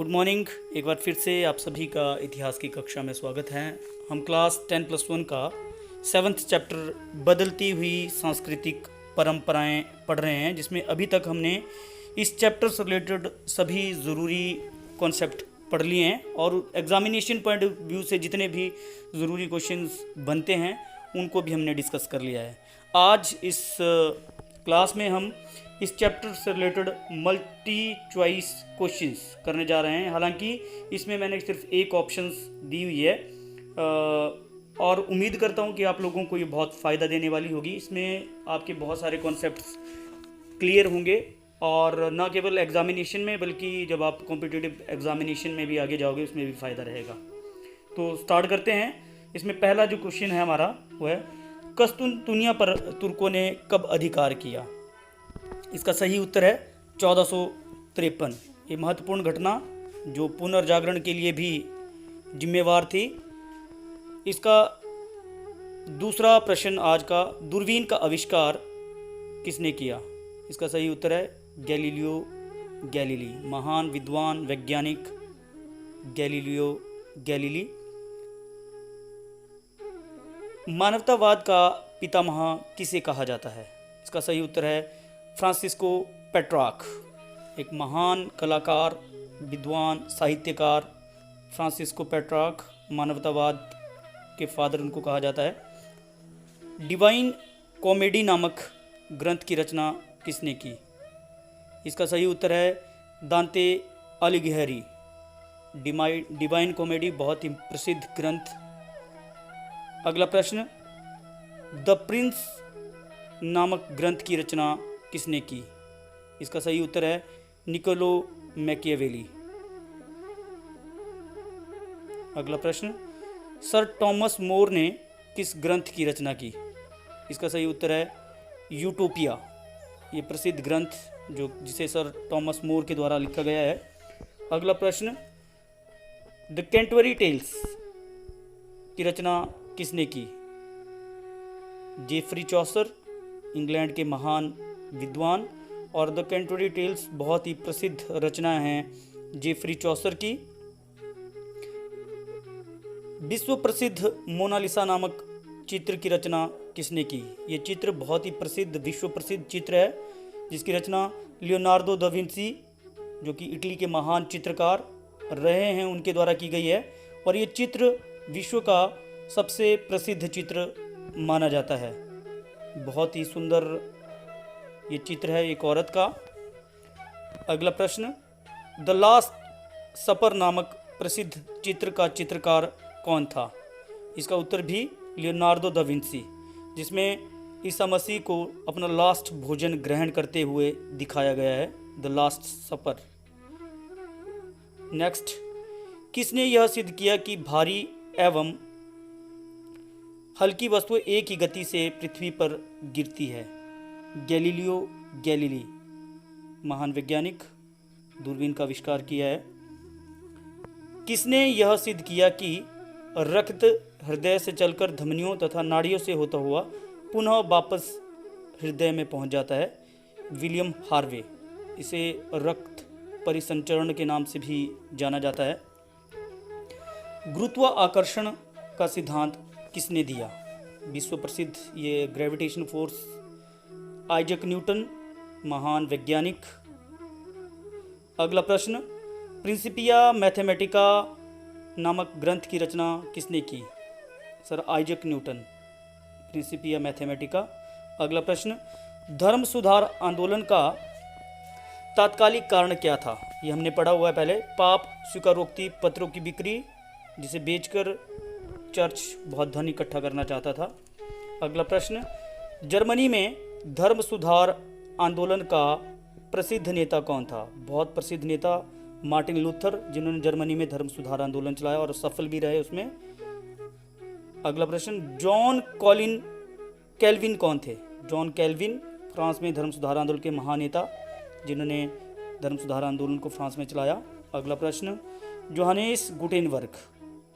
Good morning. एक बार फिर से आप सभी का इतिहास की कक्षा में स्वागत है। हम क्लास 10+1 का 7th चैप्टर बदलती हुई सांस्कृतिक परंपराएं पढ़ रहे हैं, जिसमें अभी तक हमने इस चैप्टर से रिलेटेड सभी ज़रूरी कॉन्सेप्ट पढ़ लिए हैं और एग्जामिनेशन पॉइंट ऑफ व्यू से जितने भी ज़रूरी क्वेश्चंस बनते हैं उनको भी हमने डिस्कस कर लिया है। आज इस क्लास में हम इस चैप्टर से रिलेटेड मल्टी चॉइस क्वेश्चंस करने जा रहे हैं। हालांकि इसमें मैंने सिर्फ एक ऑप्शंस दी हुई है और उम्मीद करता हूं कि आप लोगों को ये बहुत फ़ायदा देने वाली होगी। इसमें आपके बहुत सारे कॉन्सेप्ट्स क्लियर होंगे और न केवल एग्जामिनेशन में बल्कि जब आप कॉम्पिटिटिव एग्जामिनेशन में भी आगे जाओगे उसमें भी फ़ायदा रहेगा। तो स्टार्ट करते हैं। इसमें पहला जो क्वेश्चन है हमारा वो है, कस्तुनतुनिया पर तुर्कों ने कब अधिकार किया? इसका सही उत्तर है 1453। ये महत्वपूर्ण घटना जो पुनर्जागरण के लिए भी जिम्मेवार थी। इसका दूसरा प्रश्न आज का, दूरबीन का आविष्कार किसने किया? इसका सही उत्तर है गैलीलियो गैलीली, महान विद्वान वैज्ञानिक गैलीलियो गैलीली। मानवतावाद का पितामह किसे कहा जाता है? इसका सही उत्तर है फ्रांसिस्को पेट्रार्क, एक महान कलाकार विद्वान साहित्यकार फ्रांसिस्को पेट्रार्क मानवतावाद के फादर उनको कहा जाता है। डिवाइन कॉमेडी नामक ग्रंथ की रचना किसने की? इसका सही उत्तर है दांते अलिघियरी। डिवाइन कॉमेडी बहुत ही प्रसिद्ध ग्रंथ। अगला प्रश्न, द प्रिंस नामक ग्रंथ की रचना किसने की? इसका सही उत्तर है निकोलो मैकियावेली। अगला प्रश्न, सर टॉमस मोर ने किस ग्रंथ की रचना की? इसका सही उत्तर है यूटोपिया। ये प्रसिद्ध ग्रंथ जिसे सर टॉमस मोर के द्वारा लिखा गया है। अगला प्रश्न, द कैंटरबरी टेल्स की रचना किसने की? जेफरी चॉसर, इंग्लैंड के महान विद्वान, और द कैंटरबरी टेल्स बहुत ही प्रसिद्ध रचना हैं जेफरी चॉसर की। विश्व प्रसिद्ध मोनालिसा नामक चित्र की रचना किसने की? ये चित्र बहुत ही प्रसिद्ध विश्व प्रसिद्ध चित्र है जिसकी रचना लियोनार्दो दा विंसी, जो कि इटली के महान चित्रकार रहे हैं, उनके द्वारा की गई है और ये चित्र विश्व का सबसे प्रसिद्ध चित्र माना जाता है। बहुत ही सुंदर ये चित्र है एक औरत का। अगला प्रश्न, द लास्ट सपर नामक प्रसिद्ध चित्र का चित्रकार कौन था? इसका उत्तर भी लियोनार्दो दा विंसी, जिसमें ईसा मसीह को अपना लास्ट भोजन ग्रहण करते हुए दिखाया गया है, द लास्ट सपर। नेक्स्ट, किसने यह सिद्ध किया कि भारी एवं हल्की वस्तुएं एक ही गति से पृथ्वी पर गिरती है? गैलीलियो गैलीली, महान वैज्ञानिक, दूरबीन का आविष्कार किया है। किसने यह सिद्ध किया कि रक्त हृदय से चलकर धमनियों तथा नाड़ियों से होता हुआ पुनः वापस हृदय में पहुंच जाता है? William Harvey. इसे रक्त परिसंचरण के नाम से भी जाना जाता है। गुरुत्वाकर्षण का सिद्धांत किसने दिया? विश्व प्रसिद्ध ये ग्रेविटेशन फोर्स आइजैक न्यूटन, महान वैज्ञानिक। अगला प्रश्न, प्रिंसिपिया मैथमेटिका नामक ग्रंथ की रचना किसने की? Sir Isaac Newton, Principia Mathematica. अगला प्रश्न, धर्म सुधार आंदोलन का तात्कालिक कारण क्या था? ये हमने पढ़ा हुआ है पहले। पाप स्वीकारोक्ति पत्रों की बिक्री, जिसे बेचकर चर्च बहुत धन इकट्ठा करना चाहता था। अगला प्रश्न, जर्मनी में धर्म सुधार आंदोलन का प्रसिद्ध नेता कौन था? बहुत प्रसिद्ध नेता मार्टिन लूथर, जिन्होंने जर्मनी में धर्म सुधार आंदोलन चलाया और सफल भी रहे उसमें। अगला प्रश्न, जॉन कॉलिन कैल्विन कौन थे? जॉन कैल्विन फ्रांस में धर्म सुधार आंदोलन के महान नेता, जिन्होंने धर्म सुधार आंदोलन को फ्रांस में चलाया। अगला प्रश्न, जोहानेस गुटेनबर्ग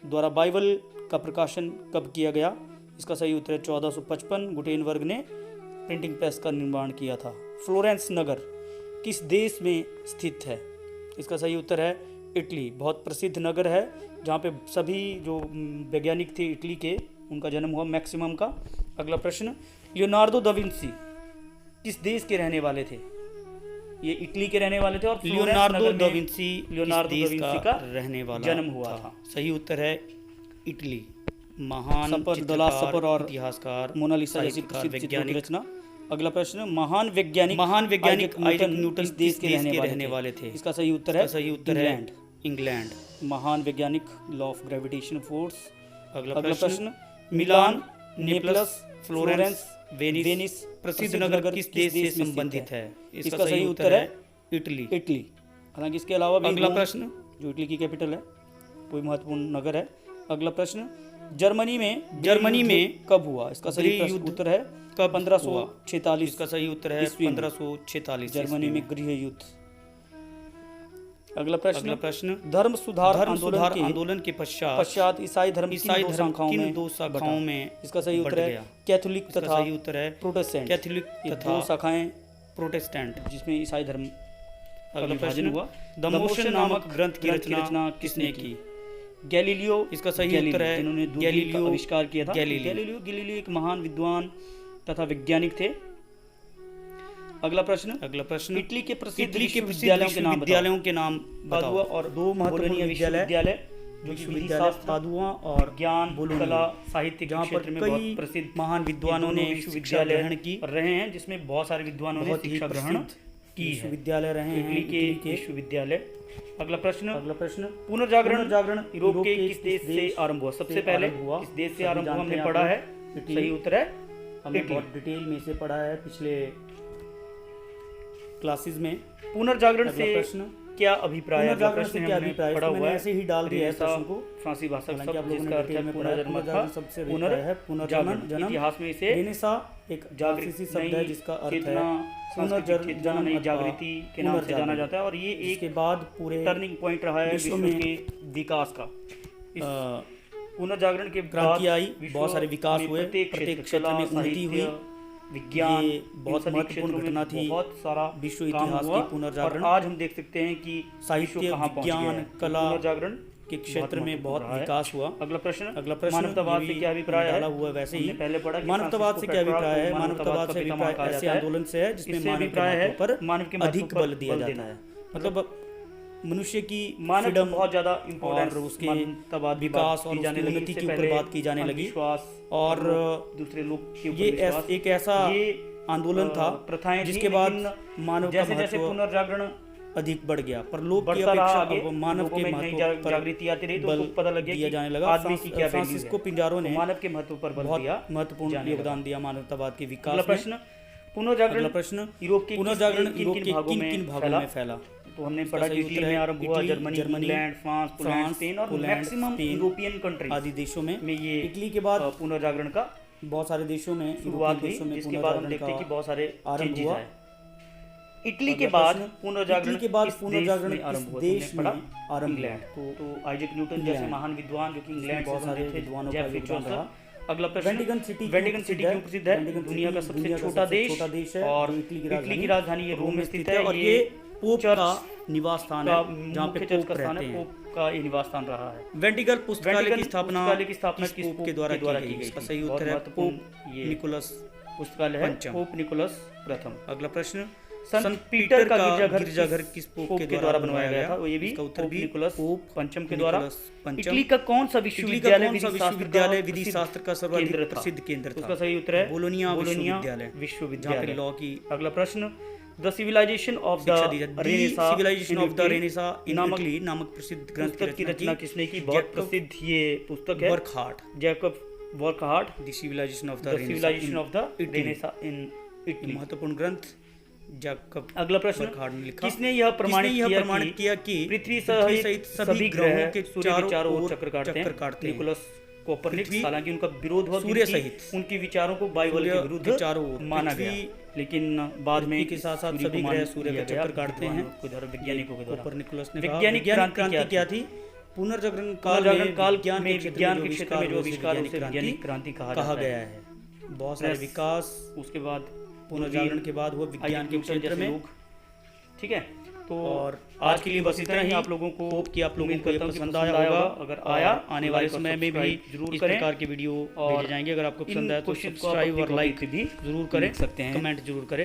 द्वारा बाइबल का प्रकाशन कब किया गया? इसका सही उत्तर है 1455। गुटेनबर्ग ने प्रिंटिंग प्रेस का निर्माण किया था। फ्लोरेंस नगर किस देश में स्थित है? इसका सही उत्तर है इटली बहुत प्रसिद्ध नगर है जहाँ पे सभी जो वैज्ञानिक थे इटली के, उनका जन्म हुआ मैक्सिमम का। अगला प्रश्न, लियोनार्डो दा विंसी किस देश के रहने वाले थे? ये इटली के रहने वाले थे और लियोनार्डो दा विंसी का रहने वाला जन्म हुआ था। सही उत्तर है इटली। महान सफर और इतिहासकार, मोनालिसा जैसी प्रसिद्ध चित्रकला रचना। अगला प्रश्न, महान वैज्ञानिक आइजैक न्यूटन किस देश के रहने वाले थे? इसका सही उत्तर है इंग्लैंड। महान वैज्ञानिक, लॉ ऑफ ग्रेविटेशन फोर्स। अगला प्रश्न, मिलान, नेपल्स, फ्लोरेंस, वेनिस प्रसिद्ध नगर किस देश से संबंधित है? इसका सही उत्तर है इटली। हालांकि इसके अलावा भी अगला प्रश्न, जो इटली की कैपिटल है, कोई महत्वपूर्ण नगर है। अगला प्रश्न, जर्मनी में कब हुआ? इसका सही उत्तर है 1546। इसका सही उत्तर है 1546 जर्मनी में गृह युद्ध। अगला प्रश्न, धर्म सुधार आंदोलन के पश्चात ईसाई धर्म किन दो शाखाओं में? इसका सही उत्तर है कैथोलिक तथा सही उत्तर है प्रोटेस्टेंट। कैथोलिक दो शाखाएं प्रोटेस्टेंट जिसमें ईसाई धर्म का अगला विभाजन प्रश्न, हुआ। द मोशन नामक ग्रंथ की रचना किसने की? गैलीलियो। इसका सही उत्तर है जिन्होंने दूरबीन का आविष्कार किया था। गैलीलियो एक महान विद्वान तथा वैज्ञानिक थे। अगला प्रश्न, इटली के प्रसिद्ध विश्वविद्यालयों के नाम बताओ। और दो महत्वपूर्ण विश्वविद्यालय जो कि विधिशास्त्र, पादुआ और ज्ञान, कला, साहित्य के क्षेत्र में बहुत प्रसिद्ध महान विद्वानों ने विश्वविद्यालय ग्रहण की रहे हैं, जिसमें बहुत सारे विद्वानों ने शिक्षा ग्रहण की है। विश्वविद्यालय रहे हैं इटली के विश्वविद्यालय। अगला प्रश्न, पुनर्जागरण यूरोप के किस देश से आरंभ हुआ? सबसे पहले किस देश से आरंभ हुआ हमने पढ़ा है। सही उत्तर है हमने बहुत डिटेल में इसे पढ़ा है पिछले क्लासेस में। पुनर्जागरण से क्या अभिप्राय है? पढ़ा हुआ है, ऐसे ही डाल दिया है प्रश्न को। फ्रांसीसी भाषा का शब्द जिसका अर्थ है पुनर्जन्म। इतिहास में इसे रेनेसा एक जागृति शब्द है जिसका अर्थ है पुनर्जन्म, नई जागृति के नाम से जाना जाता है। और ये एक के बाद पूरे टर्निंग पॉइंट रहा है विश्व के विकास का। पुनर्जागरण के क्रांति आई, बहुत सारे विकास हुए, प्रत्येक क्षेत्र में उन्नति हुई, विज्ञान, बहुत महत्वपूर्ण घटना थी। बहुत सारा विश्व इतिहास की पुनर्जागरण। और आज हम देख सकते हैं कि साहित्य, विज्ञान, कला पुनर्जागरण के क्षेत्र में बहुत विकास हुआ। अगला प्रश्न, मानवतावाद से क्या अभिप्राय है? हुआ वैसे ही पहले पढ़ा कि मानवतावाद से क्या अभिप्राय है? मानवतावाद से अभिप्राय ऐसे आंदोलन से है जिसमें मानव पर मानव के अधिक बल दिया जाता है। मतलब मनुष्य की फ्रीडम बहुत ज्यादा इम्पोर्टेंट और उसके विकास और उसकी उन्नति के ऊपर बात की जाने लगी। और दूसरे लोग के ये एक ऐसा आंदोलन था प्रथाएं जिसके बाद मानव का जैसे पुनर्जागरण अधिक बढ़ गया, पर लोग की अपेक्षा मानव के महत्व पर जागृति आती रही तो पता लग दिया जाने लगा। आदमी की क्या फ्रांसिस्को पिंजारो ने मानव के महत्व पर बल दिया, महत्वपूर्ण योगदान दिया मानवतावाद के विकास में। प्रश्न, पुनर्जागरण यूरोप के किन भागों में फैला? तो हमने पढ़ा कि इटली में आरंभ हुआ, जर्मनी, इंग्लैंड, फ्रांस, स्पेन और मैक्सिमम यूरोपियन कंट्री आदि देशों में ये इटली के बाद पुनर्जागरण का बहुत सारे देशों में शुरुआत हुई, जिसके बाद हम देखते हैं कि बहुत सारे चेंजेस आए। इटली के बाद पुनर्जागरण आरंभ हुआ, देश में आरंभ इंग्लैंड। तो आइजैक न्यूटन जैसे महान विद्वान जो कि इंग्लैंड बहुत सारे विद्वानों का योगदान रहा। अगला प्रश्न, वेटिकन सिटी क्यों प्रसिद्ध है? दुनिया का सबसे छोटा देश है और इटली की राजधानी रोम में स्थित है। और ये पोप का निवास स्थान है जहाँ पे पोप रहते हैं। पोप का ये निवास स्थान रहा है। वेटिकन पुस्तकालय की स्थापना किस पोप के द्वारा की गई? इसका सही उत्तर है पोप निकोलस पुस्तकालय है, पोप निकोलस प्रथम। अगला प्रश्न, संत पीटर का गिरजाघर किस पोप के द्वारा बनवाया गया था? ये भी उत्तर भी निकोलस पंचम के द्वारा। इटली का कौन सा विश्वविद्यालय विधि शास्त्र का सर्वाधिक प्रसिद्ध केंद्र था? उसका सही उत्तर है बोलोनिया विश्वविद्यालय लॉ की। अगला प्रश्न, the civilisation of the Renaissance नामक प्रसिद्ध ग्रंथ की रचना किसने की? बहुत प्रसिद्ध ये पुस्तक है, Jacob Burckhardt, the civilisation of the Renaissance in Italy. महत्वपूर्ण ग्रंथ जैकब। अगला प्रश्न, किसने यह प्रमाणित किया कि पृथ्वी सहित सभी ग्रह के सूर्य के चारों ओर चक्कर काटते हैं? Nicholas Copernicus. हालांकि उनका विरोध हुआ, सूर्य सहित उनके विचारों को बाइबल के विरुद्ध चारों ओर माना गया, लेकिन बाद में के साथ साथ सभी ग्रह सूर्य का चक्कर काटते हैं वैज्ञानिकों के द्वारा। कोपरनिकस ने वैज्ञानिक क्रांति क्या थी? पुनर्जागरण काल में विज्ञान के क्षेत्र में जो आविष्कार उसे वैज्ञानिक क्रांति कहा गया है। बहुत सारे विकास उसके बाद पुनर्जागरण के बाद हुआ विज्ञान के क्षेत्र में। ठीक है, तो और आज के लिए बस इतना ही। आप लोगों को होप कि आप लोगों को ये पसंद आया होगा। अगर आया आने वाले समय में भी जरूर इस प्रकार की वीडियो भेजे जाएंगे। अगर आपको पसंद आया तो सब्सक्राइब और लाइक भी जरूर करें, सकते हैं, कमेंट जरूर करें।